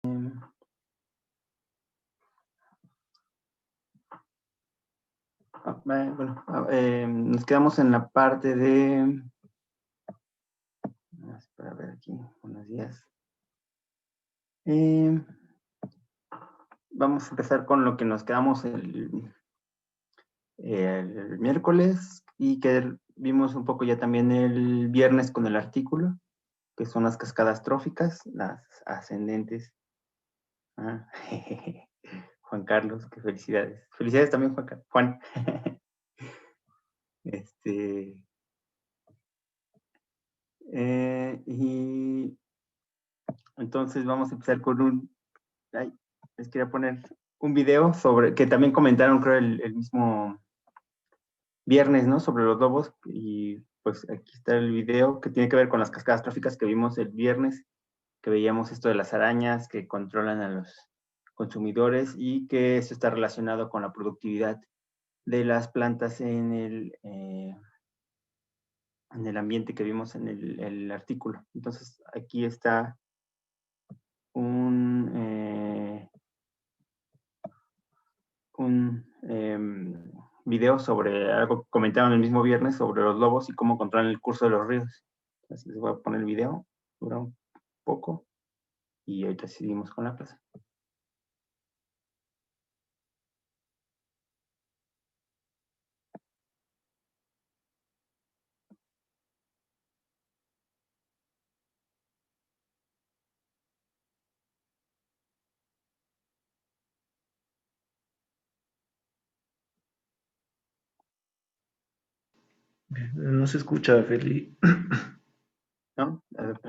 Bueno, nos quedamos en la parte de... Espera, a ver aquí, buenos días. Vamos a empezar con lo que nos quedamos el miércoles y que vimos un poco ya también el viernes con el artículo, que son las cascadas tróficas, las ascendentes. Juan Carlos, qué felicidades. Felicidades también, Juan. Y entonces vamos a empezar con les quería poner un video sobre, que también comentaron, creo, el mismo viernes, ¿no? Sobre los lobos. Y pues aquí está el video que tiene que ver con las cascadas tróficas que vimos el viernes, que veíamos esto de las arañas que controlan a los consumidores y que eso está relacionado con la productividad de las plantas en el ambiente que vimos en el artículo. Entonces, aquí está un video sobre algo que comentaron el mismo viernes sobre los lobos y cómo controlan el curso de los ríos. Entonces, les voy a poner el video, dura un poco, y ahorita seguimos con la clase. No se escucha, Feli. ¿No? A ver,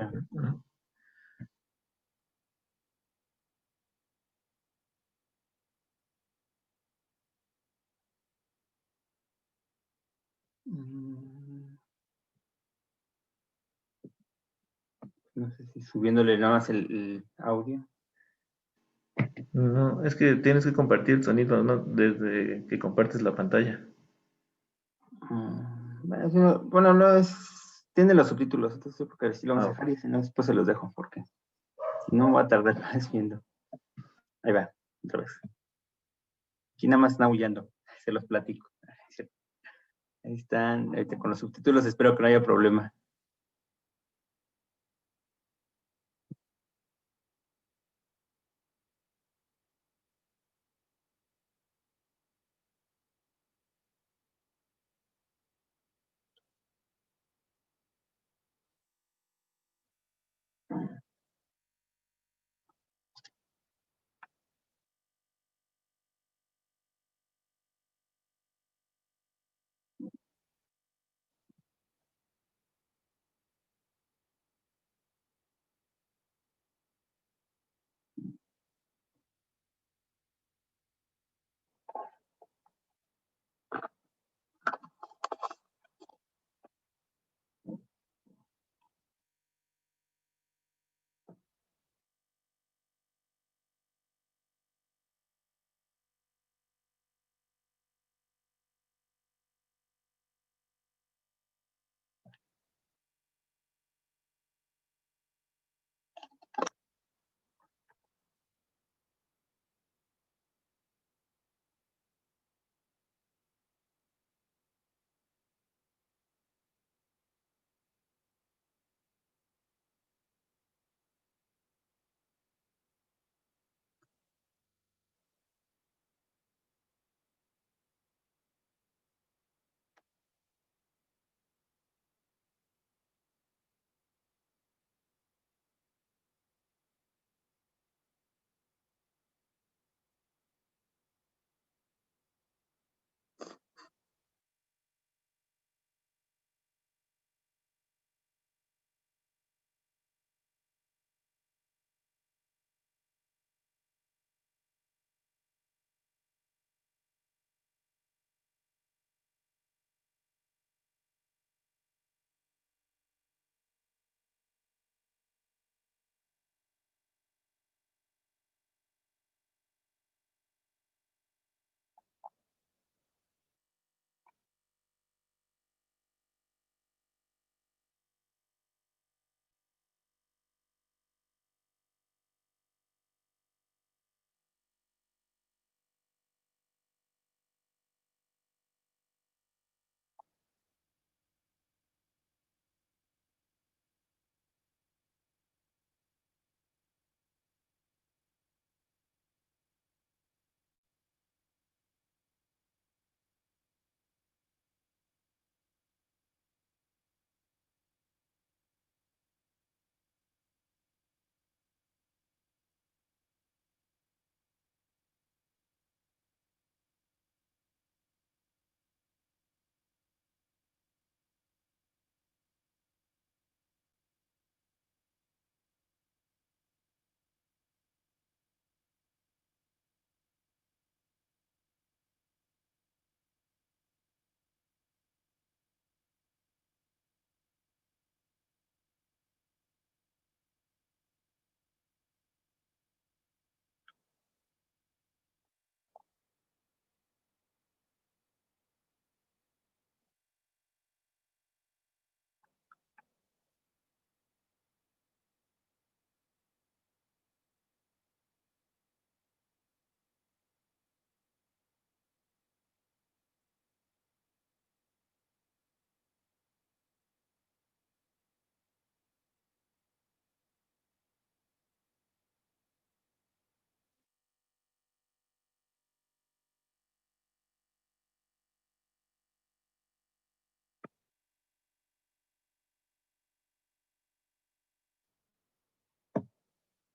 no sé si subiéndole nada más el audio. No, es que tienes que compartir el sonido, ¿no? Desde que compartes la pantalla. Bueno, no es. Tiene los subtítulos, entonces porque sí lo vamos a Ah, dejar y si no, después se los dejo, porque si no va a tardar más viendo. Ahí va, otra vez. Aquí nada más están aullando, se los platico. Ahí están, ahorita con los subtítulos, espero que no haya problema.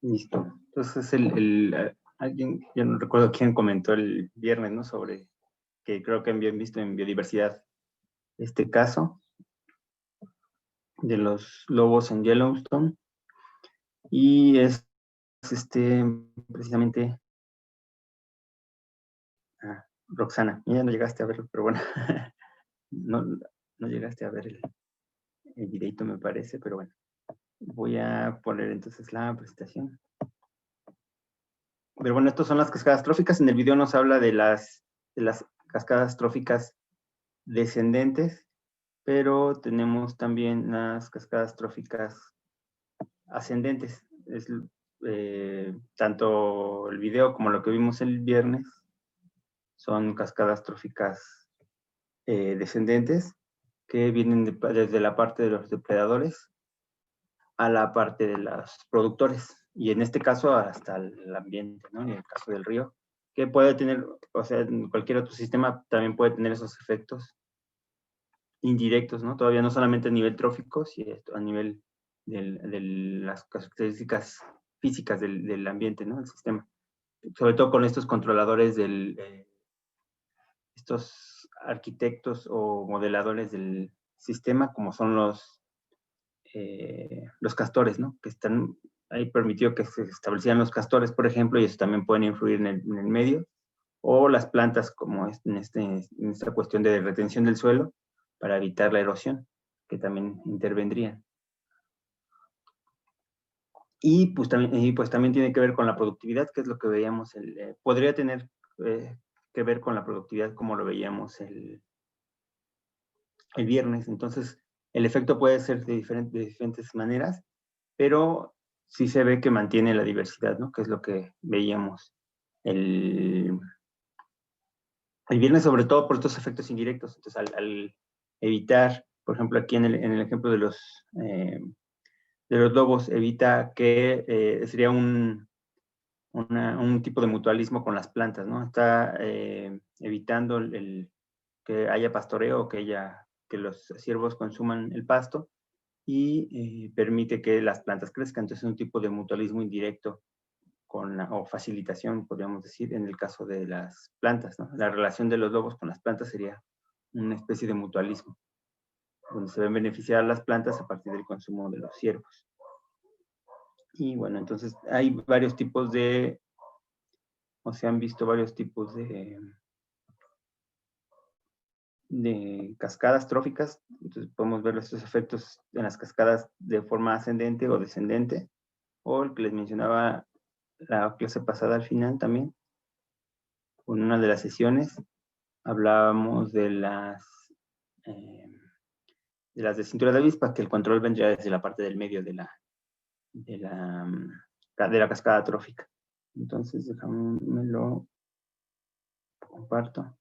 Listo. Entonces, alguien, yo no recuerdo quién comentó el viernes, ¿no? Sobre que creo que habían visto en biodiversidad este caso de los lobos en Yellowstone. Y es precisamente Roxana. Ya no llegaste a verlo, pero bueno, no, no llegaste a ver el videito, me parece, pero bueno. Voy a poner entonces la presentación. Pero bueno, estas son las cascadas tróficas. En el video nos habla de las cascadas tróficas descendentes, pero tenemos también las cascadas tróficas ascendentes. Tanto el video como lo que vimos el viernes son cascadas tróficas descendentes que vienen desde la parte de los depredadores a la parte de los productores, y en este caso hasta el ambiente, ¿no? En el caso del río, que puede tener, o sea, en cualquier otro sistema también puede tener esos efectos indirectos, ¿no? Todavía no solamente a nivel trófico, sino a nivel de las características físicas del ambiente, ¿no? El sistema. Sobre todo con estos controladores estos arquitectos o modeladores del sistema, como son los castores, ¿no? Que están ahí permitió que se establecieran los castores, por ejemplo, y eso también pueden influir en el medio, o las plantas, como en esta cuestión de retención del suelo, para evitar la erosión, que también intervendrían. Y pues también tiene que ver con la productividad, que es lo que veíamos, podría tener que ver con la productividad como lo veíamos el viernes. Entonces, el efecto puede ser de diferentes maneras, pero sí se ve que mantiene la diversidad, ¿no? Que es lo que veíamos el, el viernes, sobre todo por estos efectos indirectos. Entonces, al evitar, por ejemplo, aquí en el ejemplo de los lobos, evita que sería un tipo de mutualismo con las plantas, ¿no? Está evitando que haya pastoreo, que los ciervos consuman el pasto, y permite que las plantas crezcan. Entonces es un tipo de mutualismo indirecto o facilitación, podríamos decir, en el caso de las plantas, ¿no? La relación de los lobos con las plantas sería una especie de mutualismo, donde se ven beneficiar las plantas a partir del consumo de los ciervos. Y bueno, entonces hay varios tipos o se han visto varios tipos de cascadas tróficas. Entonces podemos ver estos efectos en las cascadas de forma ascendente o descendente, o el que les mencionaba la clase pasada al final también, con una de las sesiones, hablábamos de las de cintura de avispa, que el control vendría desde la parte del medio de la cascada trófica. Entonces, déjame lo comparto.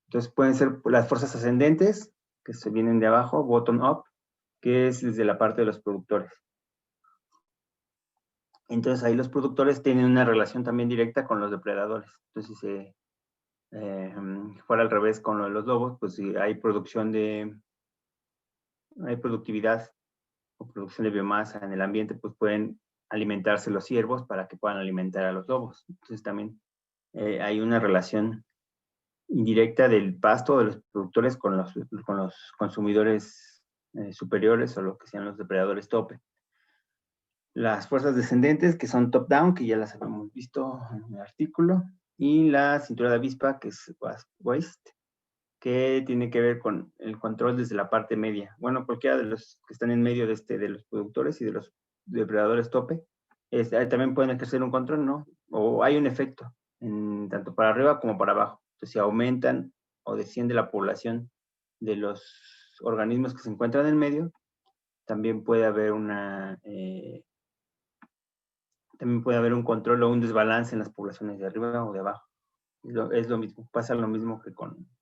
Entonces, pueden ser las fuerzas ascendentes, que se vienen de abajo, bottom up, que es desde la parte de los productores. Entonces, ahí los productores tienen una relación también directa con los depredadores. Entonces, si fuera al revés con lo de los lobos, pues si hay hay productividad o producción de biomasa en el ambiente, pues pueden alimentarse los ciervos para que puedan alimentar a los lobos. Entonces también hay una relación indirecta del pasto de los productores con los consumidores superiores, o lo que sean los depredadores tope. Las fuerzas descendentes, que son top-down, que ya las habíamos visto en el artículo, y la cintura de avispa, que es waist, que tiene que ver con el control desde la parte media. Bueno, cualquiera de los que están en medio de los productores y de los depredadores tope, también pueden ejercer un control, ¿no? O hay un efecto, tanto para arriba como para abajo. Entonces, si aumentan o desciende la población de los organismos que se encuentran en el medio, también puede haber también puede haber un control o un desbalance en las poblaciones de arriba o de abajo. Es lo mismo, pasa lo mismo que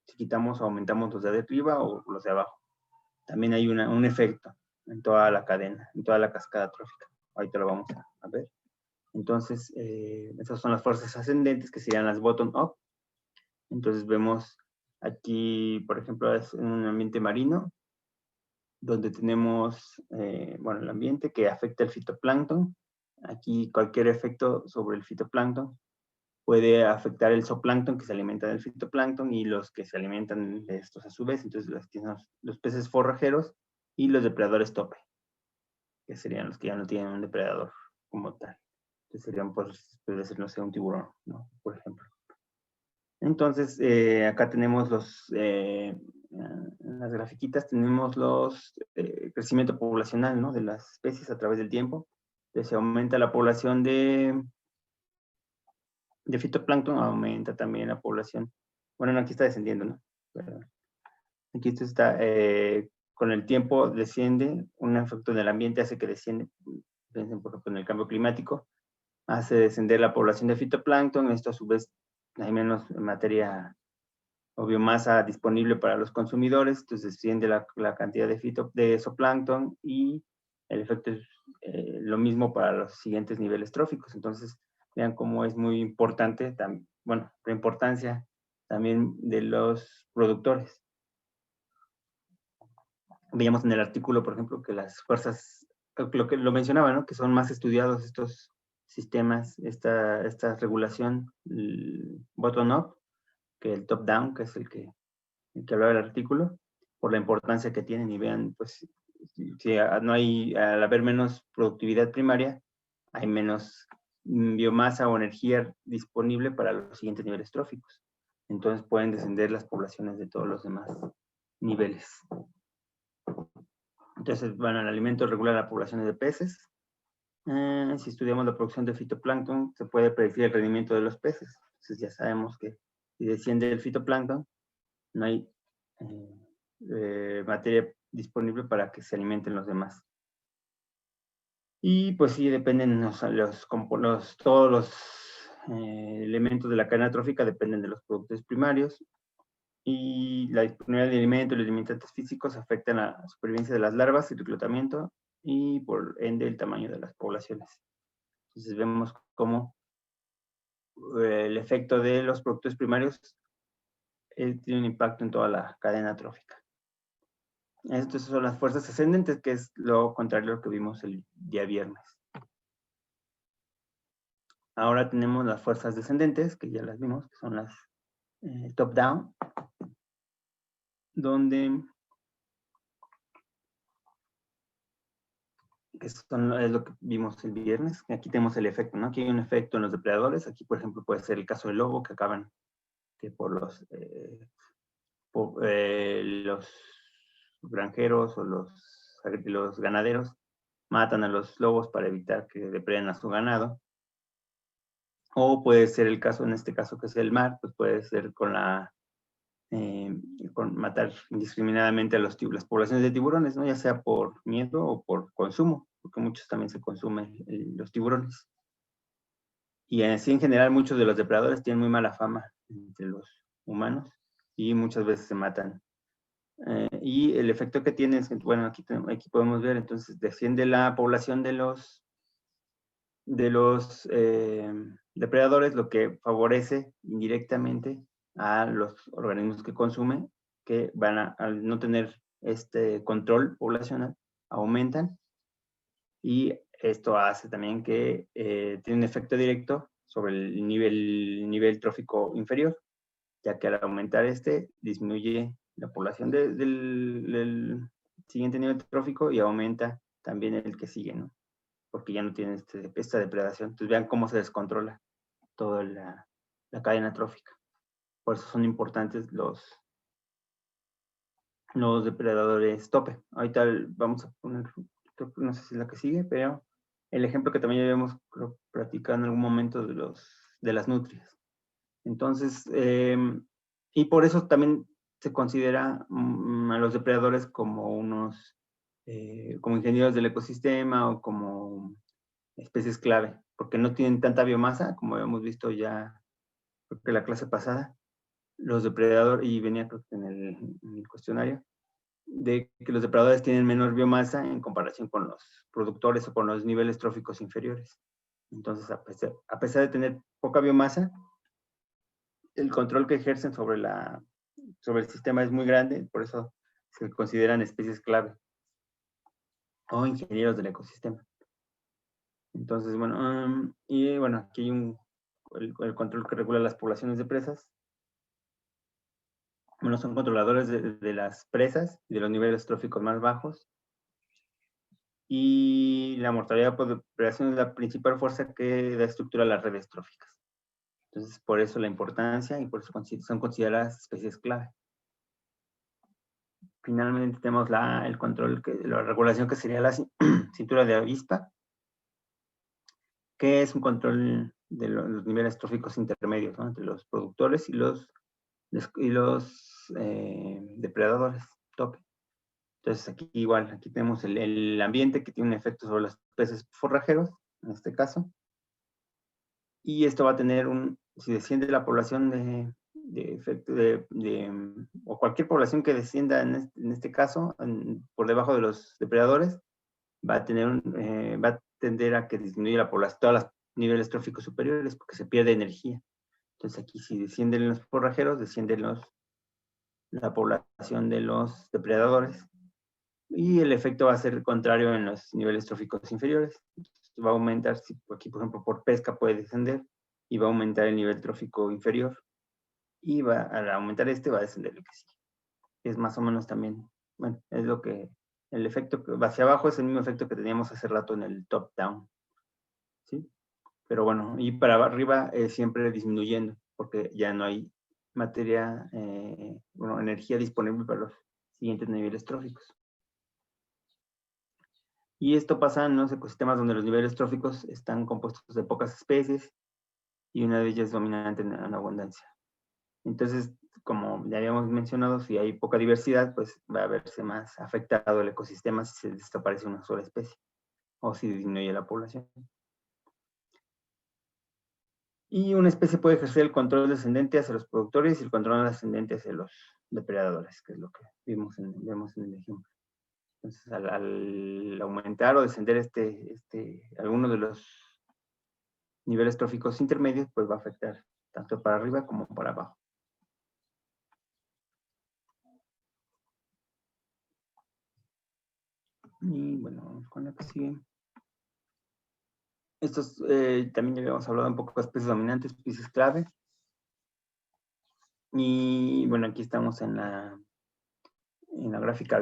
si quitamos o aumentamos los de arriba o los de abajo. También hay un efecto en toda la cadena, en toda la cascada trófica. Ahorita lo vamos a ver. Entonces, esas son las fuerzas ascendentes, que serían las bottom up. Entonces vemos aquí, por ejemplo, es un ambiente marino, donde tenemos, bueno, el ambiente que afecta el fitoplancton, aquí cualquier efecto sobre el fitoplancton puede afectar el zooplancton que se alimenta del fitoplancton y los que se alimentan de estos a su vez. Entonces, los peces forrajeros y los depredadores tope, que serían los que ya no tienen un depredador como tal. Entonces, serían, pues, puede ser, no sé, un tiburón, ¿no? Por ejemplo. Entonces, acá tenemos en las grafiquitas tenemos los crecimiento poblacional, ¿no? De las especies a través del tiempo. Entonces, se aumenta la población de fitoplancton, aumenta también la población. Bueno, no, aquí está descendiendo, ¿no? Pero aquí esto está, con el tiempo desciende, un efecto del ambiente hace que desciende, piensen por ejemplo en el cambio climático, hace descender la población de fitoplancton, esto a su vez hay menos materia o biomasa disponible para los consumidores, entonces desciende la cantidad de zooplancton y el efecto es lo mismo para los siguientes niveles tróficos. Entonces, vean cómo es muy importante, bueno, la importancia también de los productores. Veíamos en el artículo, por ejemplo, que las fuerzas, lo que lo mencionaba, ¿no? Que son más estudiados estos sistemas, esta regulación bottom-up, que el top-down, que es el que hablaba el artículo, por la importancia que tienen y vean, pues, si no hay, al haber menos productividad primaria, hay menos biomasa o energía disponible para los siguientes niveles tróficos. Entonces pueden descender las poblaciones de todos los demás niveles. Entonces, bueno, el alimento regula la población de peces. Si estudiamos la producción de fitoplancton, se puede predecir el rendimiento de los peces. Entonces ya sabemos que si desciende el fitoplancton, no hay materia disponible para que se alimenten los demás. Y pues sí, dependen todos los elementos de la cadena trófica dependen de los productos primarios y la disponibilidad de alimentos y los limitantes físicos afectan la supervivencia de las larvas y reclutamiento y por ende el tamaño de las poblaciones. Entonces vemos cómo el efecto de los productos primarios tiene un impacto en toda la cadena trófica. Estas son las fuerzas ascendentes, que es lo contrario a lo que vimos el día viernes. Ahora tenemos las fuerzas descendentes, que ya las vimos, que son las top-down, donde es lo que vimos el viernes. Aquí tenemos el efecto, ¿no? Aquí hay un efecto en los depredadores. Aquí, por ejemplo, puede ser el caso del lobo, que acaban por los granjeros o los ganaderos matan a los lobos para evitar que depreden a su ganado. O puede ser el caso, en este caso que es el mar, pues puede ser con matar indiscriminadamente a las poblaciones de tiburones, ¿no? Ya sea por miedo o por consumo, porque muchos también se consumen los tiburones. Y así en general muchos de los depredadores tienen muy mala fama entre los humanos y muchas veces se matan. Y el efecto que tiene es que, bueno, aquí podemos ver, entonces desciende la población de los depredadores, lo que favorece indirectamente a los organismos que consumen, que al no tener este control poblacional, aumentan, y esto hace también que tiene un efecto directo sobre el nivel trófico inferior, ya que al aumentar disminuye la población del siguiente nivel trófico y aumenta también el que sigue, ¿no? Porque ya no tienen esta depredación. Entonces vean cómo se descontrola toda la cadena trófica. Por eso son importantes los depredadores tope. Ahorita vamos a poner, no sé si es la que sigue, pero el ejemplo que también ya habíamos platicado en algún momento de las nutrias. Entonces, y por eso también se considera a los depredadores como como ingenieros del ecosistema o como especies clave, porque no tienen tanta biomasa, como habíamos visto ya, creo que la clase pasada, los depredadores, y venía en el cuestionario, de que los depredadores tienen menor biomasa en comparación con los productores o con los niveles tróficos inferiores. Entonces, a pesar de tener poca biomasa, el control que ejercen sobre el sistema es muy grande, por eso se consideran especies clave o ingenieros del ecosistema. Entonces, bueno, y bueno, aquí hay el control que regula las poblaciones de presas. Bueno, son controladores de las presas y de los niveles tróficos más bajos. Y la mortalidad por depredación es la principal fuerza que da estructura a las redes tróficas. Entonces, por eso la importancia y por eso son consideradas especies clave. Finalmente tenemos el control, la regulación que sería la cintura de avispa, que es un control de los niveles tróficos intermedios, ¿no? Entre los productores y los depredadores tope. Entonces aquí igual, aquí tenemos el ambiente que tiene un efecto sobre los peces forrajeros, en este caso. Y esto va a tener si desciende la población o cualquier población que descienda en este caso, por debajo de los depredadores, va a tender a que disminuya la población, todos los niveles tróficos superiores, porque se pierde energía. Entonces aquí si descienden los forrajeros, descienden la población de los depredadores, y el efecto va a ser contrario en los niveles tróficos inferiores. Entonces, va a aumentar, si aquí por ejemplo por pesca puede descender, y va a aumentar el nivel trófico inferior, y al aumentar va a descender el que sigue. Es más o menos también, bueno, es lo que, el efecto que va hacia abajo es el mismo efecto que teníamos hace rato en el top-down, ¿sí? Pero bueno, y para arriba siempre disminuyendo, porque ya no hay materia, energía disponible para los siguientes niveles tróficos. Y esto pasa en los ecosistemas donde los niveles tróficos están compuestos de pocas especies y una de ellas es dominante en abundancia. Entonces, como ya habíamos mencionado, si hay poca diversidad, pues va a verse más afectado el ecosistema si se desaparece una sola especie o si disminuye la población. Y una especie puede ejercer el control descendente hacia los productores y el control ascendente hacia los depredadores, que es lo que vemos en el ejemplo. Entonces, al aumentar o descender alguno de los niveles tróficos intermedios, pues va a afectar tanto para arriba como para abajo. Y bueno, vamos con la que sigue. Estos también ya habíamos hablado un poco de especies dominantes, especies clave. Y bueno, aquí estamos en la gráfica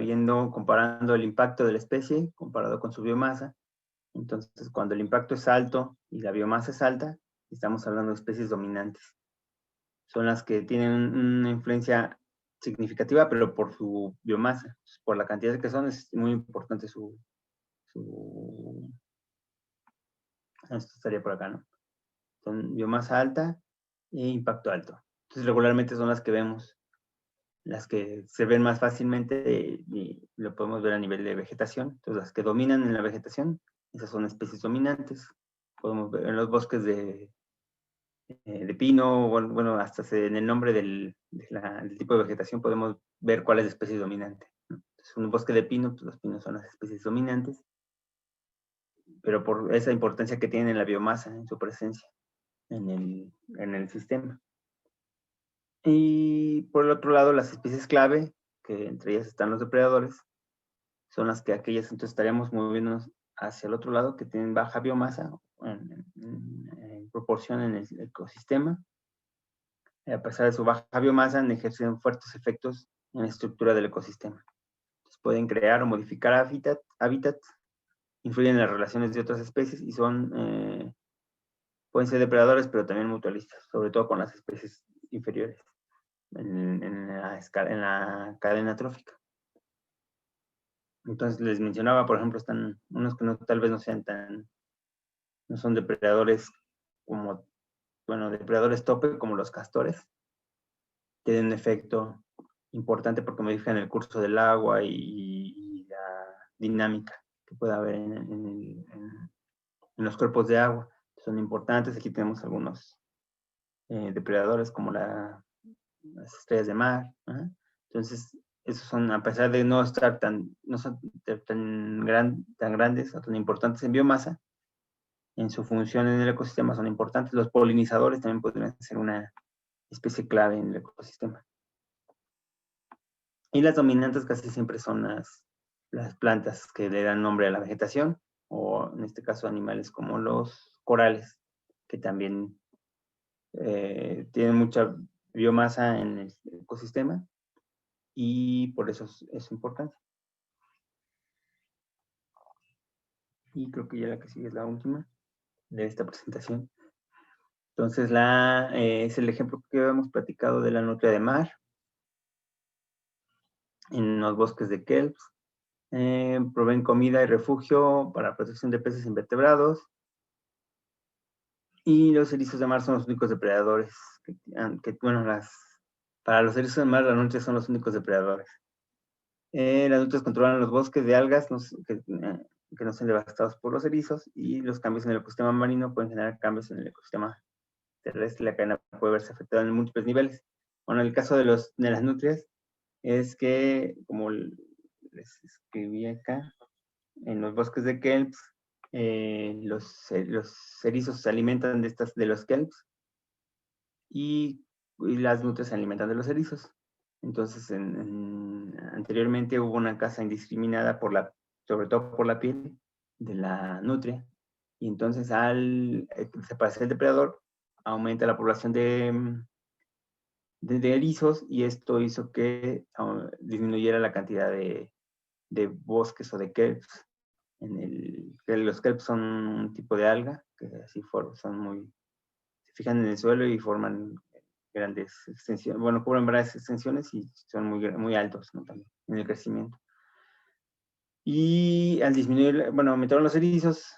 comparando el impacto de la especie comparado con su biomasa. Entonces, cuando el impacto es alto y la biomasa es alta, estamos hablando de especies dominantes. Son las que tienen una influencia significativa, pero por su biomasa, por la cantidad que son, es muy importante esto estaría por acá, ¿no? Son biomasa alta e impacto alto. Entonces, regularmente son las que vemos, las que se ven más fácilmente y lo podemos ver a nivel de vegetación. Entonces, las que dominan en la vegetación, esas son especies dominantes. Podemos ver en los bosques de pino, bueno, hasta en el nombre del tipo de vegetación podemos ver cuál es la especie dominante, ¿no? Entonces, un bosque de pino, pues los pinos son las especies dominantes, pero por esa importancia que tienen en la biomasa, en su presencia en el sistema. Y por el otro lado, las especies clave, que entre ellas están los depredadores, son las que aquellas, entonces estaríamos moviéndonos hacia el otro lado, que tienen baja biomasa en proporción en el ecosistema. A pesar de su baja biomasa, ejercen fuertes efectos en la estructura del ecosistema. Entonces, pueden crear o modificar hábitats, influyen en las relaciones de otras especies y pueden ser depredadores, pero también mutualistas, sobre todo con las especies inferiores en la cadena trófica. Entonces, les mencionaba, por ejemplo, están unos que tal vez no son depredadores depredadores tope como los castores, tienen un efecto importante porque modifican el curso del agua y la dinámica que puede haber en los cuerpos de agua. Son importantes. Aquí tenemos algunos depredadores como las estrellas de mar. Entonces, esos son, a pesar de no ser tan grandes o tan importantes en biomasa, en su función en el ecosistema son importantes. Los polinizadores también podrían ser una especie clave en el ecosistema. Y las dominantes casi siempre son las plantas que le dan nombre a la vegetación. o en este caso animales como los corales, que también tienen mucha biomasa en el ecosistema y por eso es importante. Y creo que ya la que sigue es la última de esta presentación. Entonces, es el ejemplo que habíamos platicado de la nutria de mar en los bosques de kelps. Proveen comida y refugio para protección de peces invertebrados. Y los erizos de mar son los únicos depredadores. Para los erizos de mar, las nutrias son los únicos depredadores. Las nutrias controlan los bosques de algas que no sean devastados por los erizos, y los cambios en el ecosistema marino pueden generar cambios en el ecosistema terrestre. La cadena puede verse afectada en múltiples niveles. Bueno, el caso de las nutrias es que, como les escribí acá, en los bosques de kelps, los erizos se alimentan de los kelps y las nutrias se alimentan de los erizos. Entonces, anteriormente hubo una caza indiscriminada sobre todo por la piel de la nutria, y entonces al desaparecer el depredador, aumenta la población de erizos, y esto hizo que disminuyera la cantidad de bosques o de kelps. Los kelps son un tipo de alga que así se fijan en el suelo y forman grandes extensiones, bueno, cubren varias extensiones y son muy altos, ¿no? También en el crecimiento. Y al disminuir, bueno, aumentaron los erizos,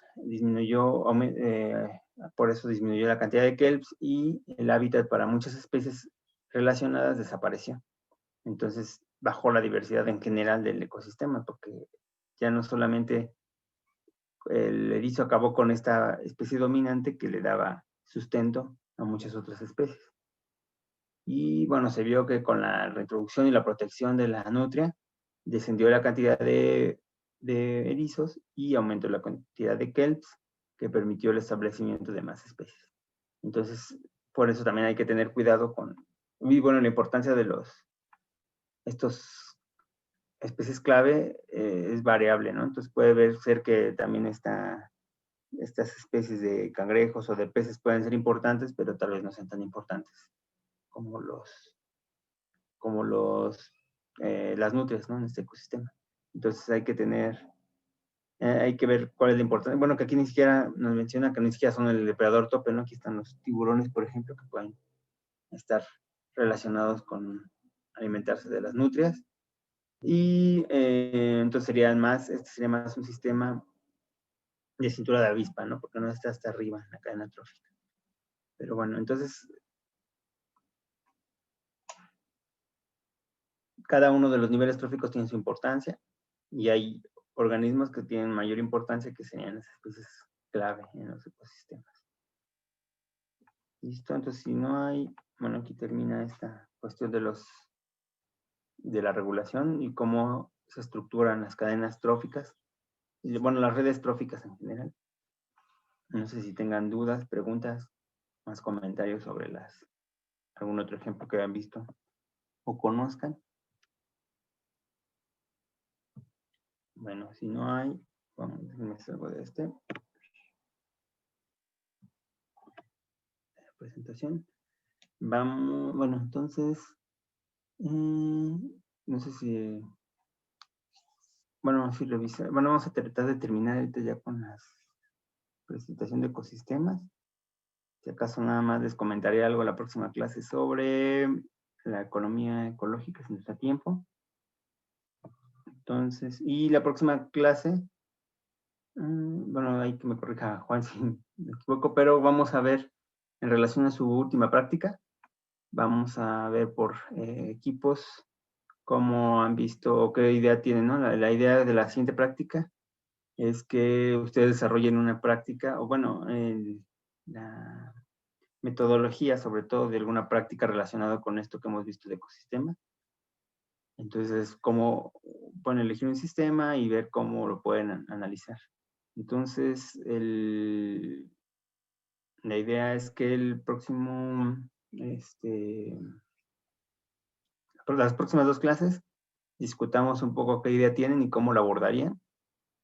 por eso disminuyó la cantidad de kelps, y el hábitat para muchas especies relacionadas desapareció. Entonces bajó la diversidad en general del ecosistema, porque ya no solamente el erizo acabó con esta especie dominante que le daba sustento a muchas otras especies. Y bueno, se vio que con la reintroducción y la protección de la nutria, descendió la cantidad de erizos y aumentó la cantidad de kelps, que permitió el establecimiento de más especies. Entonces, por eso también hay que tener cuidado la importancia de estos especies clave es variable, ¿no? Entonces puede ser que también estas especies de cangrejos o de peces pueden ser importantes, pero tal vez no sean tan importantes como las nutrias, ¿no? En este ecosistema. Entonces hay que ver cuál es la importancia. Bueno, que aquí ni siquiera nos menciona que ni siquiera son el depredador tope, ¿no? Aquí están los tiburones, por ejemplo, que pueden estar relacionados con alimentarse de las nutrias. Y entonces este sería más un sistema de cintura de avispa, ¿no? Porque no está hasta arriba en la cadena trófica. Pero bueno, entonces cada uno de los niveles tróficos tiene su importancia, y hay organismos que tienen mayor importancia, que serían las especies clave en los ecosistemas. Listo, entonces si no hay, bueno, aquí termina esta cuestión de la regulación y cómo se estructuran las cadenas tróficas, y bueno, las redes tróficas en general. No sé si tengan dudas, preguntas, más comentarios sobre algún otro ejemplo que hayan visto o conozcan. Bueno, si no hay, vamos, déjenme hacer algo de la presentación. Vamos, bueno, entonces, no sé si, bueno, si revisar, bueno, vamos a tratar de terminar ahorita ya con la presentación de ecosistemas. Si acaso nada más les comentaré algo la próxima clase sobre la economía ecológica, si nos da tiempo. Entonces, y la próxima clase, bueno, hay que me corrija Juan si me equivoco, pero vamos a ver en relación a su última práctica, vamos a ver por equipos cómo han visto o qué idea tienen, ¿no? La idea de la siguiente práctica es que ustedes desarrollen una práctica, o bueno, la metodología sobre todo de alguna práctica relacionada con esto que hemos visto de ecosistema. Entonces, cómo pueden elegir un sistema y ver cómo lo pueden analizar. Entonces, la idea es que las próximas 2 clases discutamos un poco qué idea tienen y cómo la abordarían.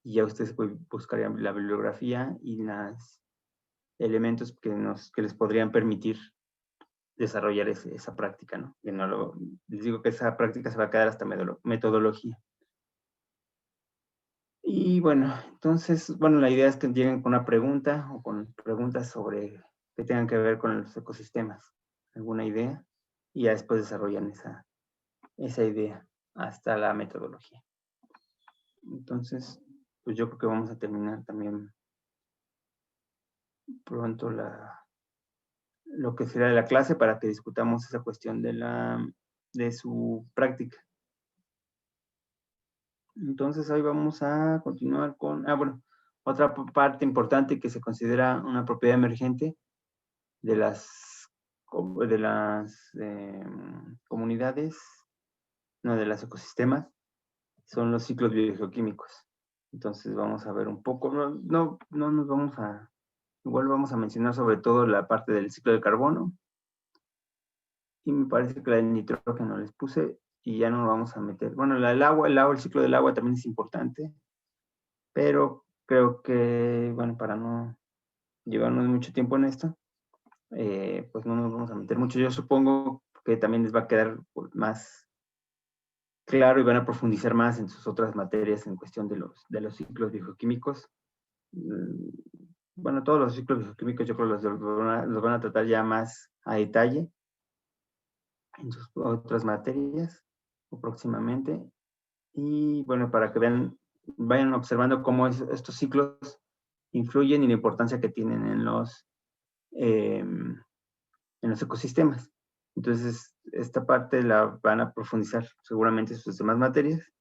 y ya ustedes buscarían la bibliografía y los elementos que les podrían permitir desarrollar esa práctica, ¿no? Que les digo que esa práctica se va a quedar hasta metodología. Y bueno, entonces, bueno, la idea es que lleguen con una pregunta o con preguntas sobre que tengan que ver con los ecosistemas, alguna idea, y ya después desarrollan esa idea hasta la metodología. Entonces, pues yo creo que vamos a terminar también pronto lo que será de la clase para que discutamos esa cuestión de su práctica. Entonces hoy vamos a continuar con, bueno, otra parte importante que se considera una propiedad emergente de las comunidades, no, de los ecosistemas, son los ciclos biogeoquímicos. Entonces vamos a ver un poco, no nos vamos a, igual vamos a mencionar sobre todo la parte del ciclo de carbono, y me parece que la del nitrógeno les puse, y ya no nos vamos a meter. Bueno, el ciclo del agua también es importante, pero creo que, bueno, para no llevarnos mucho tiempo en esto, pues no nos vamos a meter mucho. Yo supongo que también les va a quedar más claro y van a profundizar más en sus otras materias en cuestión de los ciclos bioquímicos. Bueno, todos los ciclos bioquímicos yo creo que los van a tratar ya más a detalle en sus otras materias o próximamente. Y bueno, para que vayan observando cómo estos ciclos influyen y la importancia que tienen en los ecosistemas. Entonces, esta parte la van a profundizar seguramente en sus demás materias.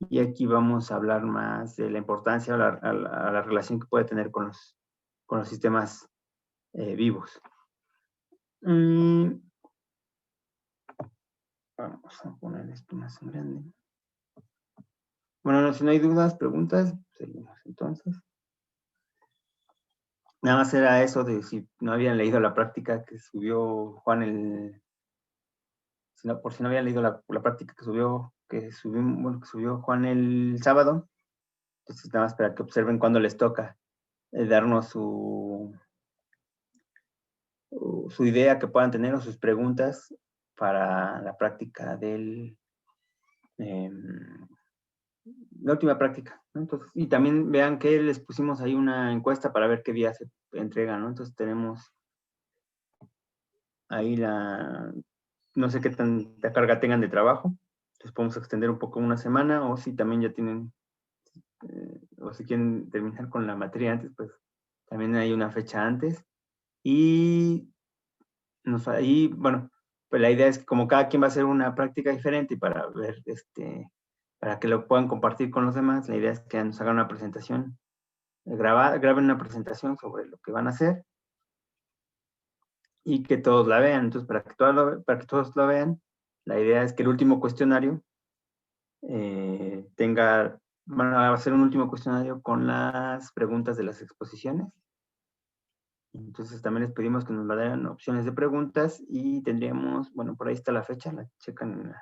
Y aquí vamos a hablar más de la importancia a la relación que puede tener con los sistemas vivos. Vamos a poner esto más en grande. Bueno, si no hay dudas, preguntas, seguimos entonces. Nada más era eso de si no habían leído la práctica que subió Juan por si no habían leído la práctica que subió Juan el sábado. Entonces nada más para que observen cuándo les toca darnos su idea que puedan tener o sus preguntas para la práctica la última práctica, ¿no? Entonces, y también vean que les pusimos ahí una encuesta para ver qué día se entrega, ¿no? Entonces tenemos ahí no sé qué tanta carga tengan de trabajo, entonces podemos extender un poco una semana, o si también ya tienen, o si quieren terminar con la materia antes, pues también hay una fecha antes. Y bueno, pues la idea es que como cada quien va a hacer una práctica diferente y para ver, para que lo puedan compartir con los demás, la idea es que nos hagan una presentación graben una presentación sobre lo que van a hacer y que todos la vean. Entonces, para que todos lo vean, la idea es que el último cuestionario va a ser un último cuestionario con las preguntas de las exposiciones. Entonces también les pedimos que nos den opciones de preguntas y tendríamos, bueno, por ahí está la fecha, la checan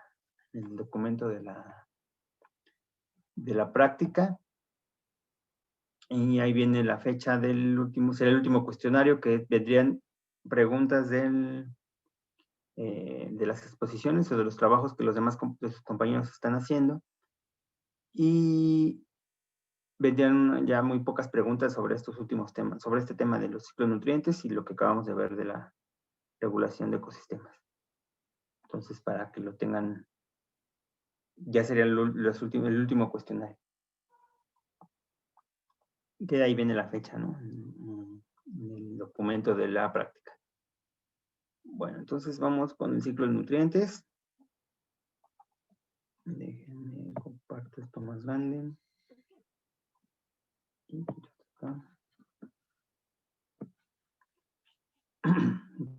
en el documento de la práctica. Y ahí viene la fecha será el último cuestionario, que vendrían preguntas de las exposiciones o de los trabajos que los demás de sus compañeros están haciendo. Y vendrían ya muy pocas preguntas sobre estos últimos temas, sobre este tema de los ciclos nutrientes y lo que acabamos de ver de la regulación de ecosistemas. Entonces, para que lo tengan, ya sería el último cuestionario. Que de ahí viene la fecha, ¿no? En el documento de la práctica. Bueno, entonces vamos con el ciclo de nutrientes. Déjenme comparto esto más grande.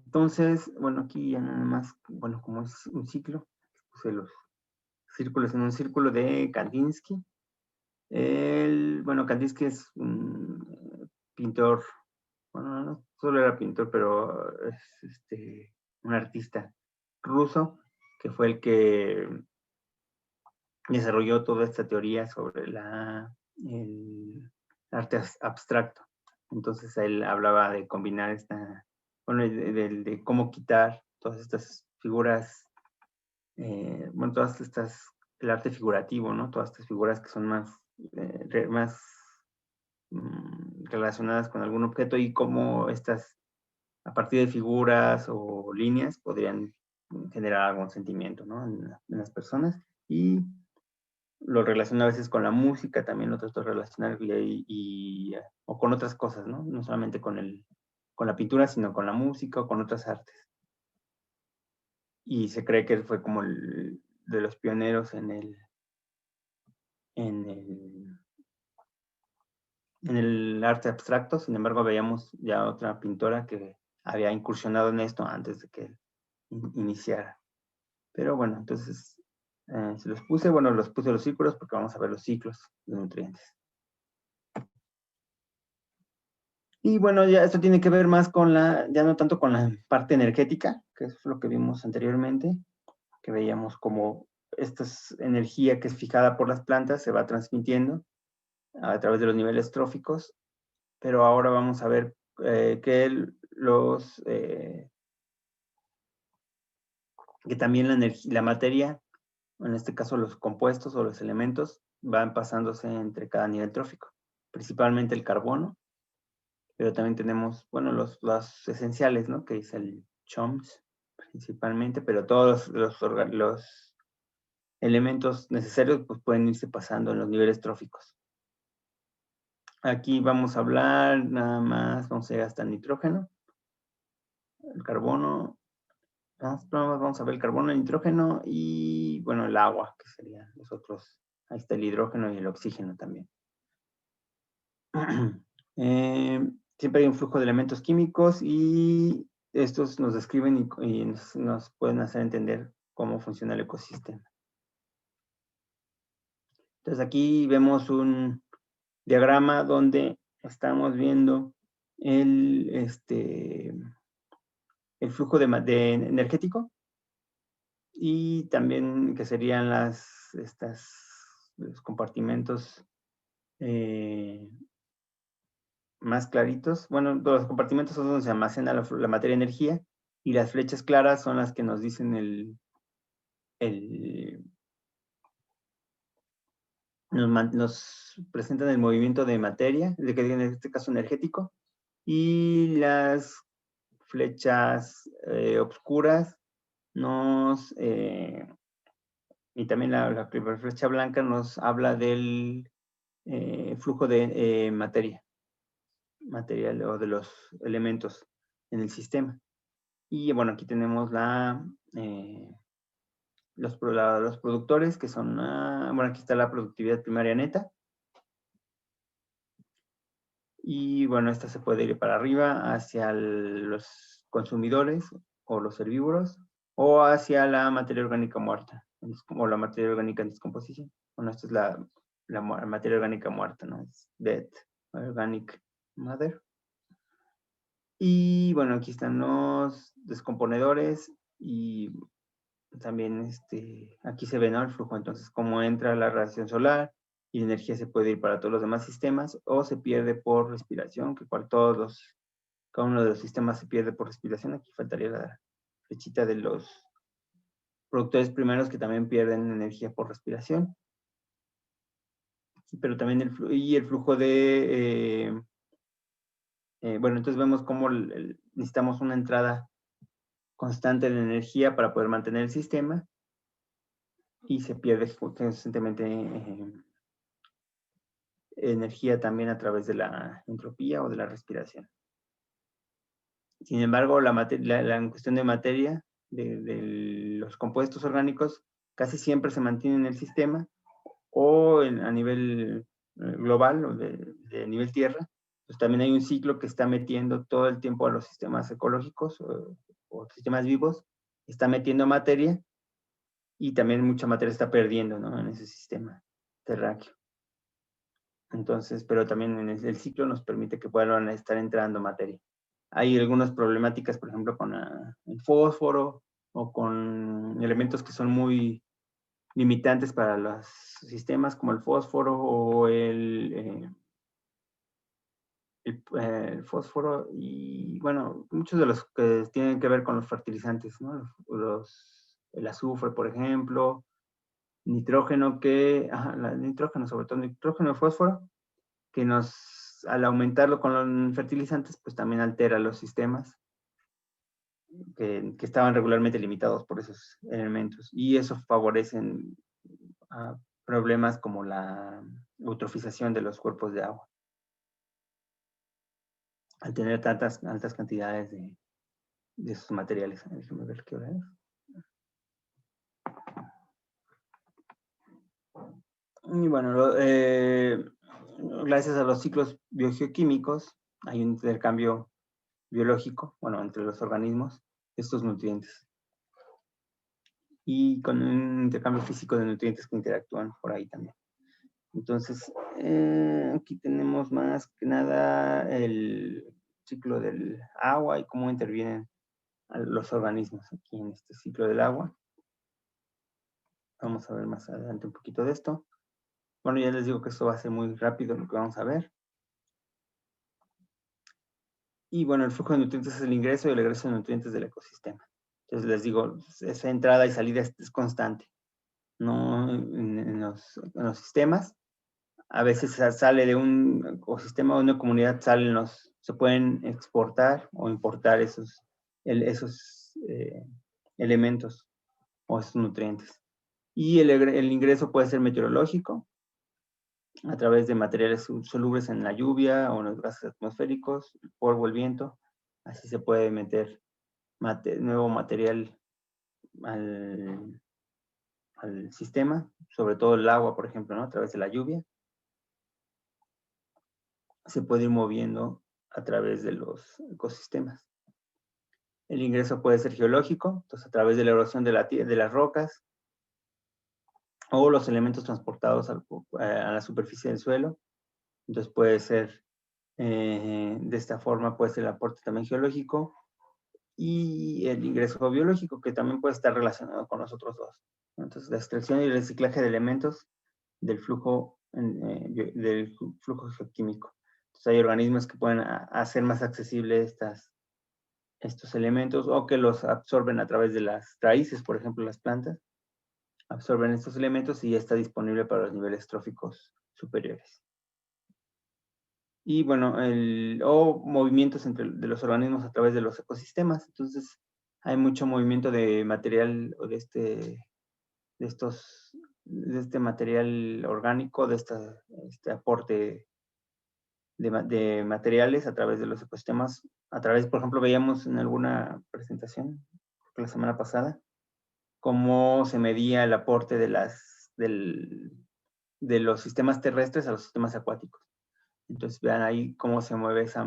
Entonces, bueno, aquí ya nada más, bueno, como es un ciclo, puse los círculos en un círculo de Kandinsky. Bueno, Kandinsky es un pintor, bueno, no solo era pintor, pero es un artista ruso, que fue el que desarrolló toda esta teoría sobre la el arte abstracto. Entonces él hablaba de combinar bueno, de cómo quitar todas estas figuras, bueno, todas estas, el arte figurativo, ¿no? Todas estas figuras que son más relacionadas con algún objeto y cómo estas, a partir de figuras o líneas, podrían generar algún sentimiento, ¿no? En las personas. Y lo relaciona a veces con la música, también lo trató de relacionar o con otras cosas, ¿no? No solamente con la pintura, sino con la música o con otras artes. Y se cree que él fue como de los pioneros en el arte abstracto. Sin embargo, veíamos ya otra pintora que había incursionado en esto antes de que él iniciara. Pero bueno, entonces se los puse los círculos porque vamos a ver los ciclos de nutrientes. Y bueno, ya esto tiene que ver más con ya no tanto con la parte energética, que es lo que vimos anteriormente, que veíamos como esta energía que es fijada por las plantas se va transmitiendo a través de los niveles tróficos, pero ahora vamos a ver que también la materia, en este caso los compuestos o los elementos, van pasándose entre cada nivel trófico, principalmente el carbono, pero también tenemos, bueno, los esenciales, ¿no? Que es el CHOMS, principalmente, pero todos los elementos necesarios pues pueden irse pasando en los niveles tróficos. Aquí vamos a hablar nada más, vamos a ir hasta el nitrógeno, el carbono, vamos a ver el carbono, el nitrógeno y, bueno, el agua, que serían los otros. Ahí está el hidrógeno y el oxígeno también. Siempre hay un flujo de elementos químicos y estos nos describen y nos pueden hacer entender cómo funciona el ecosistema. Entonces aquí vemos un diagrama donde estamos viendo el flujo energético y también que serían los compartimentos más claritos. Bueno, los compartimentos son donde se almacena la materia energía y las flechas claras son las que nos dicen nos presentan el movimiento de materia, en este caso energético, y las flechas oscuras y también la flecha blanca nos habla del flujo de material o de los elementos en el sistema. Y bueno, aquí tenemos los productores, que son, bueno, aquí está la productividad primaria neta. Y bueno, esta se puede ir para arriba hacia los consumidores o los herbívoros, o hacia la materia orgánica muerta, o la materia orgánica en descomposición. Bueno, esta es la materia orgánica muerta, ¿no? Es dead organic matter. Y bueno, aquí están los descomponedores y también aquí se ve, ¿no? El flujo, entonces cómo entra la radiación solar y la energía se puede ir para todos los demás sistemas o se pierde por respiración, que cada uno de los sistemas se pierde por respiración. Aquí faltaría la flechita de los productores primeros que también pierden energía por respiración. Pero también el flujo bueno, entonces vemos cómo necesitamos una entrada constante de energía para poder mantener el sistema y se pierde constantemente energía también a través de la entropía o de la respiración. Sin embargo, en cuestión de materia, de los compuestos orgánicos, casi siempre se mantiene en el sistema o a nivel global o de nivel tierra. Pues también hay un ciclo que está metiendo todo el tiempo a los sistemas ecológicos o sistemas vivos, está metiendo materia y también mucha materia está perdiendo, ¿no? En ese sistema terráqueo. Entonces, pero también en el ciclo nos permite que puedan estar entrando materia. Hay algunas problemáticas, por ejemplo, con el fósforo o con elementos que son muy limitantes para los sistemas como el fósforo o el fósforo y, bueno, muchos de los que tienen que ver con los fertilizantes, ¿no? El azufre, por ejemplo, nitrógeno nitrógeno, sobre todo nitrógeno y fósforo, que al aumentarlo con los fertilizantes, pues también altera los sistemas que estaban regularmente limitados por esos elementos. Y eso favorecen problemas como la eutrofización de los cuerpos de agua. Al tener tantas altas cantidades de esos materiales. Déjame ver qué hora es. Y bueno, gracias a los ciclos biogeoquímicos hay un intercambio biológico, bueno, entre los organismos, estos nutrientes. Y con un intercambio físico de nutrientes que interactúan por ahí también. Entonces, aquí tenemos más que nada el ciclo del agua y cómo intervienen los organismos aquí en este ciclo del agua. Vamos a ver más adelante un poquito de esto. Bueno, ya les digo que esto va a ser muy rápido lo que vamos a ver. Y bueno, el flujo de nutrientes es el ingreso y el egreso de nutrientes del ecosistema. Entonces les digo, esa entrada y salida es constante. No en los sistemas. A veces sale de un ecosistema o una comunidad, se pueden exportar o importar esos elementos o esos nutrientes. Y el ingreso puede ser meteorológico, a través de materiales solubles en la lluvia o en los gases atmosféricos, el polvo, el viento. Así se puede meter nuevo material al sistema, sobre todo el agua, por ejemplo, ¿no? A través de la lluvia. Se puede ir moviendo a través de los ecosistemas. El ingreso puede ser geológico, entonces a través de la erosión de las rocas o los elementos transportados a la superficie del suelo. Entonces puede ser, de esta forma puede ser el aporte también geológico y el ingreso biológico, que también puede estar relacionado con los otros dos. Entonces la extracción y el reciclaje de elementos del flujo geoquímico. Entonces hay organismos que pueden hacer más accesible estos elementos o que los absorben a través de las raíces, por ejemplo, las plantas, absorben estos elementos y ya está disponible para los niveles tróficos superiores. Y bueno, o movimientos de los organismos a través de los ecosistemas. Entonces, hay mucho movimiento de material o de este material orgánico, de este aporte de materiales a través de los ecosistemas. A través, por ejemplo, veíamos en alguna presentación, la semana pasada, cómo se medía el aporte de los sistemas terrestres a los sistemas acuáticos. Entonces vean ahí cómo se mueve esa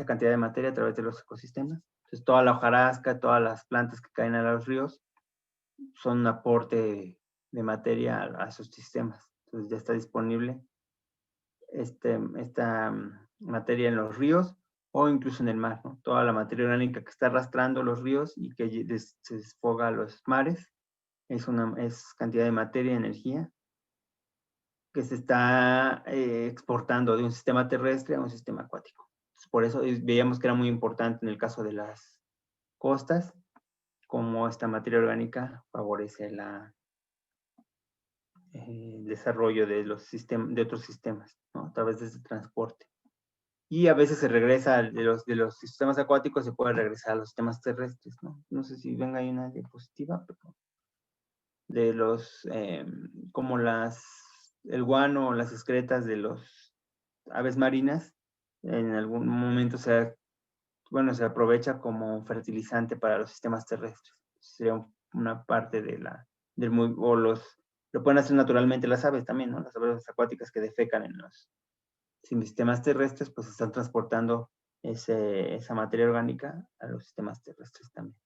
cantidad de materia a través de los ecosistemas. Entonces toda la hojarasca, todas las plantas que caen a los ríos son un aporte de materia a sus sistemas. Entonces ya está disponible esta materia en los ríos o incluso en el mar, ¿no? Toda la materia orgánica que está arrastrando los ríos y que se desfoga a los mares es cantidad de materia y energía que se está exportando de un sistema terrestre a un sistema acuático. Entonces, por eso veíamos que era muy importante en el caso de las costas, cómo esta materia orgánica favorece el desarrollo de otros sistemas, ¿no? A través de ese transporte. Y a veces se regresa de los sistemas acuáticos, se puede regresar a los sistemas terrestres, ¿no? No sé si ven ahí una diapositiva, pero de como el guano o las excretas de los aves marinas, en algún momento se aprovecha como fertilizante para los sistemas terrestres. Sería una parte lo pueden hacer naturalmente las aves también, ¿no? Las aves acuáticas que defecan en los sistemas terrestres, pues están transportando esa materia orgánica a los sistemas terrestres también.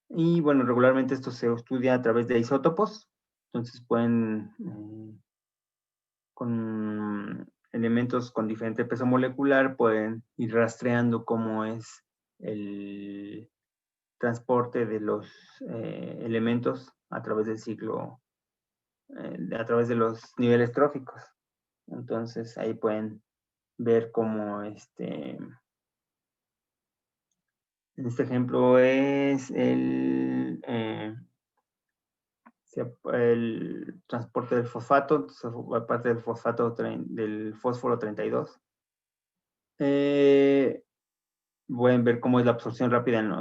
Y bueno, regularmente esto se estudia a través de isótopos, entonces pueden, con elementos con diferente peso molecular, pueden ir rastreando cómo es transporte de los elementos a través del ciclo, a través de los niveles tróficos. Entonces ahí pueden ver cómo en este ejemplo es el transporte del fosfato, entonces, aparte del fosfato del fósforo 32. Pueden ver cómo es la absorción rápida en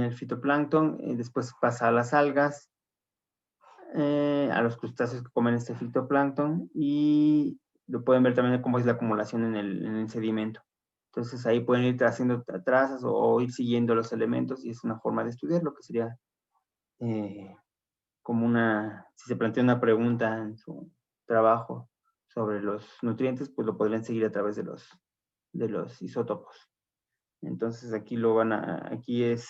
el fitoplancton, después pasa a las algas, a los crustáceos que comen este fitoplancton, y lo pueden ver también cómo es la acumulación en el sedimento. Entonces ahí pueden ir haciendo trazas o ir siguiendo los elementos, y es una forma de estudiar lo que sería como si se plantea una pregunta en su trabajo sobre los nutrientes, pues lo podrían seguir a través de los isótopos. Entonces aquí aquí es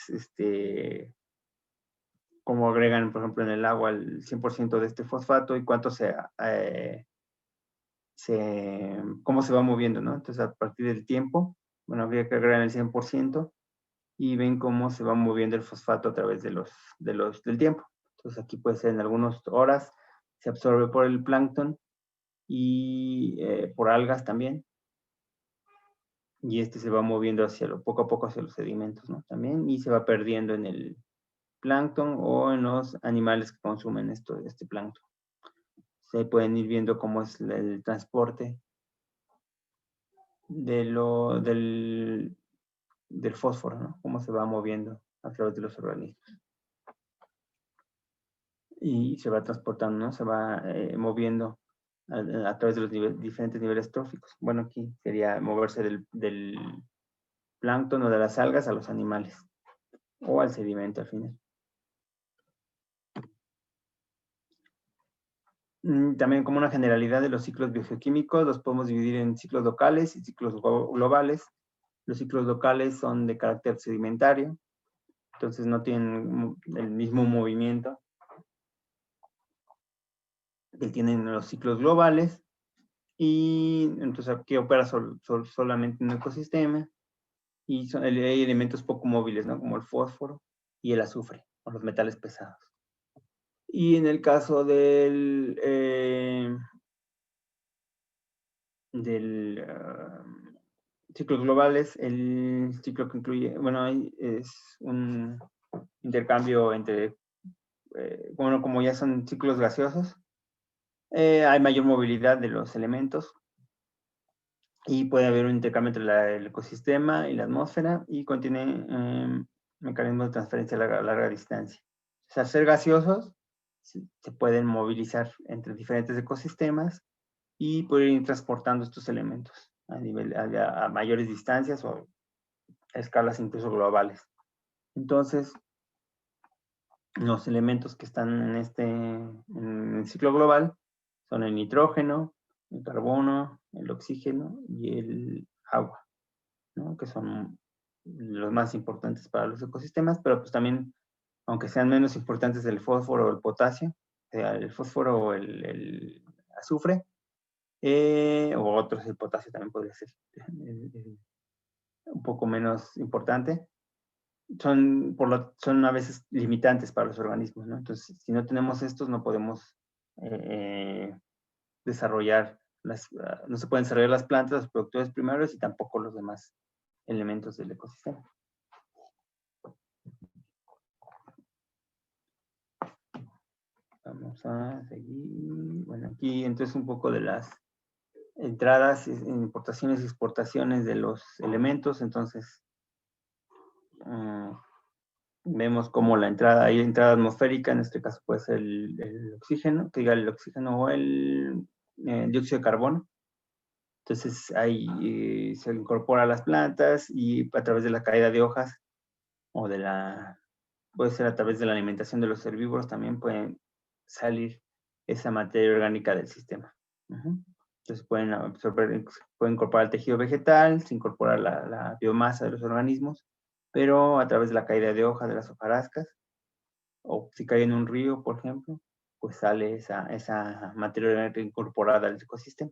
cómo agregan, por ejemplo, en el agua el 100% de este fosfato y cuánto cómo se va moviendo, ¿no? Entonces a partir del tiempo, bueno, habría que agregar el 100% y ven cómo se va moviendo el fosfato a través del tiempo. Entonces aquí puede ser en algunas horas, se absorbe por el plancton y por algas también. Y se va moviendo poco a poco hacia los sedimentos, ¿no? También, y se va perdiendo en el plancton o en los animales que consumen este plancton. Se pueden ir viendo cómo es el transporte del fósforo, ¿no? Cómo se va moviendo a través de los organismos. Y se va transportando, ¿no? Se va moviendo a través de los diferentes niveles tróficos. Bueno, aquí sería moverse del plancton o de las algas a los animales o al sedimento al final. También como una generalidad de los ciclos biogeoquímicos, los podemos dividir en ciclos locales y ciclos globales. Los ciclos locales son de carácter sedimentario, entonces no tienen el mismo movimiento que tienen los ciclos globales, y entonces aquí opera solamente un ecosistema, y hay elementos poco móviles, ¿no? Como el fósforo y el azufre, o los metales pesados. Y en el caso ciclos globales, el ciclo que incluye, bueno, es un intercambio entre, bueno, como ya son ciclos gaseosos, hay mayor movilidad de los elementos y puede haber un intercambio entre el ecosistema y la atmósfera, y contiene mecanismos de transferencia a larga distancia. O sea, al ser gaseosos, se pueden movilizar entre diferentes ecosistemas y pueden ir transportando estos elementos a mayores distancias o a escalas incluso globales. Entonces, los elementos que están en el ciclo global son el nitrógeno, el carbono, el oxígeno y el agua, ¿no? Que son los más importantes para los ecosistemas, pero pues también, aunque sean menos importantes el fósforo o el potasio, el fósforo o el azufre, o otros, el potasio también podría ser un poco menos importante, son a veces limitantes para los organismos, ¿no? Entonces, si no tenemos estos, no podemos desarrollar no se pueden desarrollar las plantas, los productores primarios, y tampoco los demás elementos del ecosistema. Vamos a seguir. Bueno, aquí entonces un poco de las entradas, importaciones y exportaciones de los elementos. Entonces, vemos como hay entrada atmosférica, en este caso puede ser el oxígeno, el oxígeno o el dióxido de carbono. Entonces ahí se incorpora a las plantas, y a través de la caída de hojas o puede ser a través de la alimentación de los herbívoros, también pueden salir esa materia orgánica del sistema. Entonces pueden incorporar el tejido vegetal, se incorpora la biomasa de los organismos, pero a través de la caída de hojas de las hojarascas, o si cae en un río, por ejemplo, pues sale esa materia orgánica incorporada al ecosistema.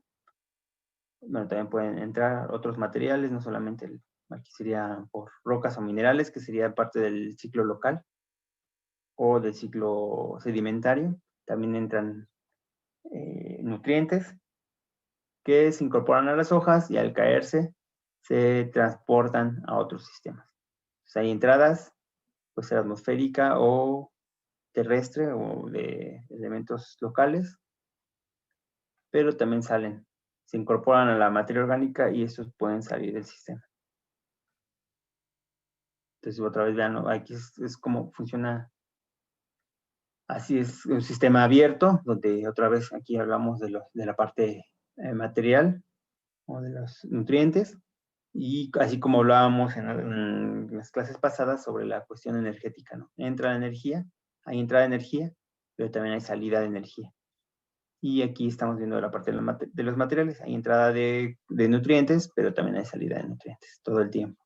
Bueno, también pueden entrar otros materiales, no solamente Aquí sería por rocas o minerales, que sería parte del ciclo local o del ciclo sedimentario. También entran nutrientes que se incorporan a las hojas y al caerse se transportan a otros sistemas. Entonces, hay entradas, puede ser atmosférica o terrestre o de elementos locales, pero también salen, se incorporan a la materia orgánica y estos pueden salir del sistema. Entonces, otra vez vean, ¿no? Aquí es como funciona. Así es un sistema abierto, donde otra vez aquí hablamos de la parte material o de los nutrientes, y así como hablábamos en las clases pasadas sobre la cuestión energética, ¿no? Entra la energía, hay entrada de energía, pero también hay salida de energía. Y aquí estamos viendo la parte de los materiales, hay entrada de nutrientes, pero también hay salida de nutrientes todo el tiempo.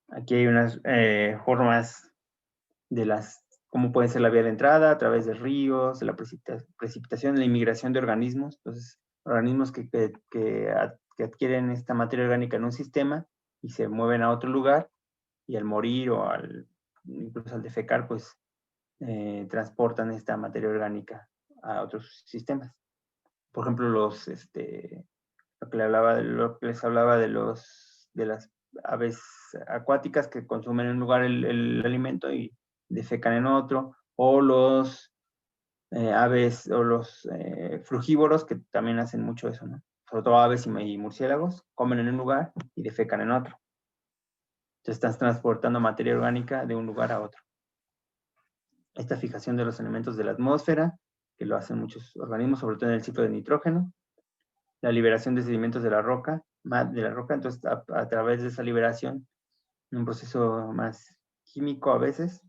Aquí hay unas formas de cómo puede ser la vía de entrada, a través de ríos, de la precipitación, la inmigración de organismos. Entonces, organismos que adquieren esta materia orgánica en un sistema y se mueven a otro lugar, y al morir o incluso al defecar, pues transportan esta materia orgánica a otros sistemas. Por ejemplo, lo que les hablaba de las aves acuáticas que consumen en un lugar el alimento y defecan en otro, o los aves o los frugívoros que también hacen mucho eso, ¿no? Sobre todo aves y murciélagos, comen en un lugar y defecan en otro. Entonces estás transportando materia orgánica de un lugar a otro. Esta fijación de los elementos de la atmósfera, que lo hacen muchos organismos, sobre todo en el ciclo de nitrógeno, la liberación de sedimentos de la roca, entonces a través de esa liberación, un proceso más químico a veces,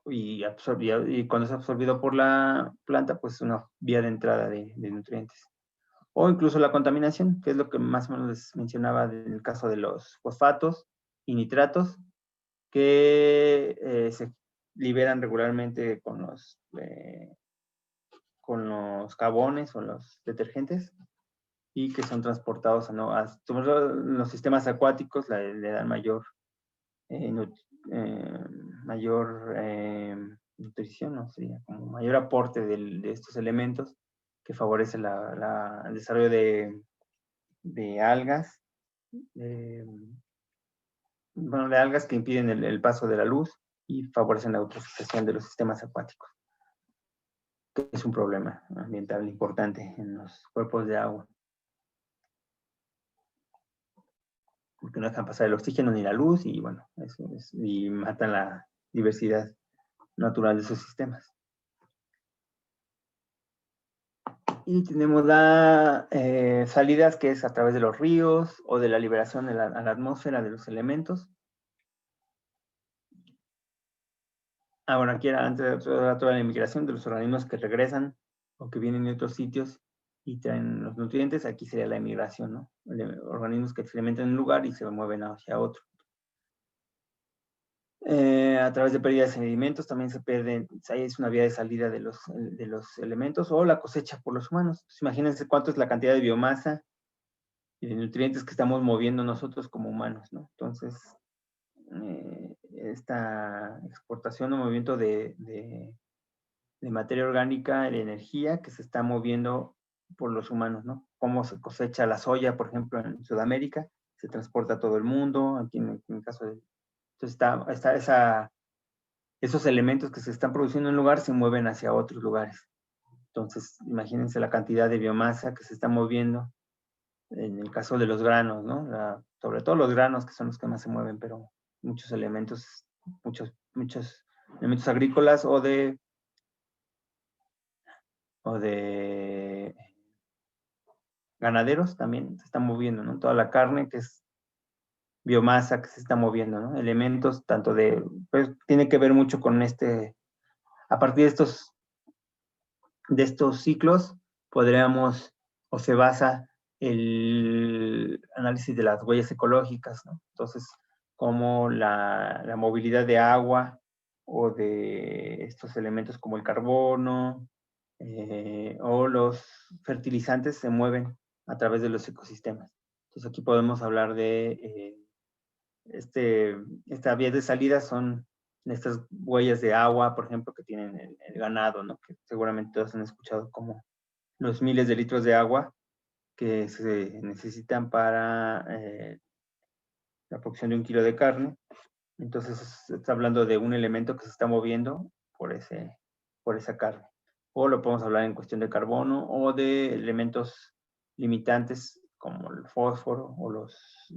y cuando es absorbido por la planta, pues una vía de entrada de nutrientes. O incluso la contaminación, que es lo que más o menos les mencionaba en el caso de los fosfatos y nitratos, que se liberan regularmente con los jabones o los detergentes, y que son transportados los sistemas acuáticos, le dan mayor nutrición, ¿no? Sería como mayor aporte de estos elementos, que favorece el desarrollo de algas, de algas que impiden el paso de la luz y favorecen la eutrofización de los sistemas acuáticos, que es un problema ambiental importante en los cuerpos de agua, porque no dejan pasar el oxígeno ni la luz, y bueno, y matan la diversidad natural de esos sistemas. Y tenemos salidas, que es a través de los ríos o de la liberación a la atmósfera de los elementos. Bueno, aquí era antes de toda la inmigración de los organismos que regresan o que vienen de otros sitios y traen los nutrientes. Aquí sería la emigración, ¿no? Organismos que se alimentan en un lugar y se mueven hacia otro. A través de pérdida de sedimentos también se pierden, ahí es una vía de salida de los elementos, o la cosecha por los humanos. Pues imagínense cuánto es la cantidad de biomasa y de nutrientes que estamos moviendo nosotros como humanos, ¿no? Entonces, esta exportación o movimiento de materia orgánica, de energía que se está moviendo por los humanos, ¿no? Cómo se cosecha la soya, por ejemplo, en Sudamérica, se transporta a todo el mundo, aquí en el caso de... Entonces esos elementos que se están produciendo en un lugar se mueven hacia otros lugares. Entonces, imagínense la cantidad de biomasa que se está moviendo en el caso de los granos, ¿no? Sobre todo los granos, que son los que más se mueven, pero muchos elementos agrícolas o de ganaderos también se están moviendo, ¿no? Toda la carne, que es biomasa que se está moviendo, ¿no? Elementos tanto pues tiene que ver mucho con a partir de estos ciclos, podríamos, o se basa el análisis de las huellas ecológicas, ¿no? Entonces, como la movilidad de agua o de estos elementos como el carbono o los fertilizantes se mueven a través de los ecosistemas. Entonces aquí podemos hablar de esta vía de salida son estas huellas de agua, por ejemplo, que tienen el ganado, ¿no? Que seguramente todos han escuchado como los miles de litros de agua que se necesitan para la producción de 1 kilo de carne. Entonces se está hablando de un elemento que se está moviendo por esa carne. O lo podemos hablar en cuestión de carbono o de elementos limitantes como el fósforo o los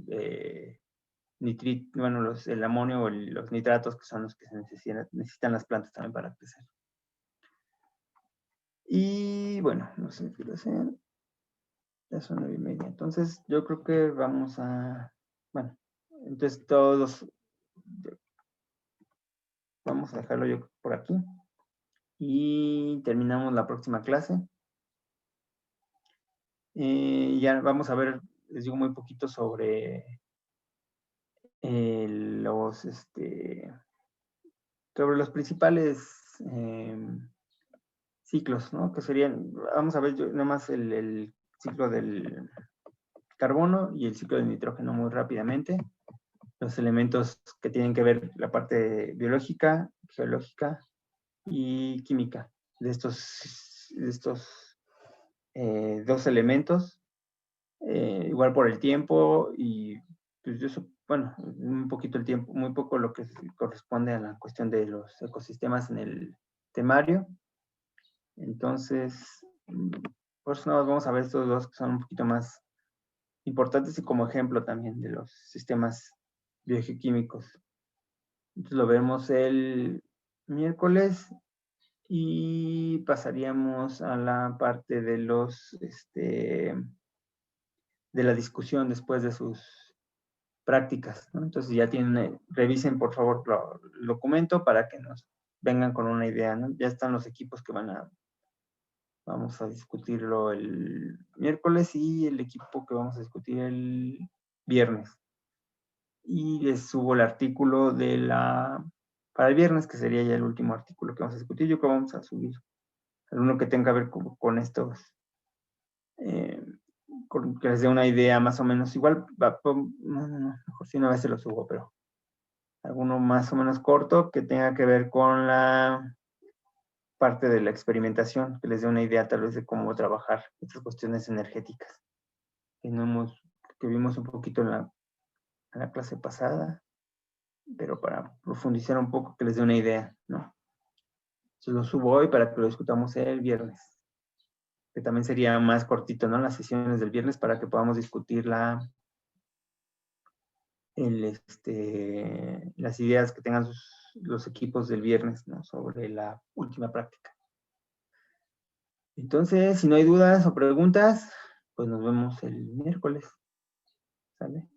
el amonio o los nitratos, que son los que se necesitan las plantas también para crecer. Y bueno, no sé qué lo hacen. Ya son 9:30. Entonces, yo creo que vamos a... Bueno, entonces todos... Vamos a dejarlo yo por aquí. Y terminamos la próxima clase. Ya vamos a ver, les digo muy poquito sobre sobre los principales ciclos, ¿no? Que serían, vamos a ver nomás el ciclo del carbono y el ciclo del nitrógeno muy rápidamente. Los elementos que tienen que ver la parte biológica, geológica y química de estos dos elementos, igual por el tiempo y pues eso, bueno, un poquito el tiempo, muy poco lo que corresponde a la cuestión de los ecosistemas en el temario. Entonces, por eso nada más vamos a ver estos dos que son un poquito más importantes y como ejemplo también de los sistemas biogeoquímicos. Entonces lo vemos el miércoles y pasaríamos a la parte de de la discusión después de sus prácticas, ¿no? Entonces ya revisen por favor el documento para que nos vengan con una idea, ¿no? Ya están los equipos que vamos a discutirlo el miércoles y el equipo que vamos a discutir el viernes. Y les subo el artículo para el viernes, que sería ya el último artículo que vamos a discutir. Yo creo que vamos a subir alguno que tenga que ver con estos, que les dé una idea más o menos. Igual, mejor si una vez se lo subo, pero alguno más o menos corto que tenga que ver con la parte de la experimentación, que les dé una idea tal vez de cómo trabajar estas cuestiones energéticas que vimos un poquito en la clase pasada, pero para profundizar un poco, que les dé una idea, ¿no? Se lo subo hoy para que lo discutamos el viernes, que también sería más cortito, ¿no? Las sesiones del viernes para que podamos discutir las ideas que tengan los equipos del viernes, ¿no? Sobre la última práctica. Entonces, si no hay dudas o preguntas, pues nos vemos el miércoles. ¿Sale?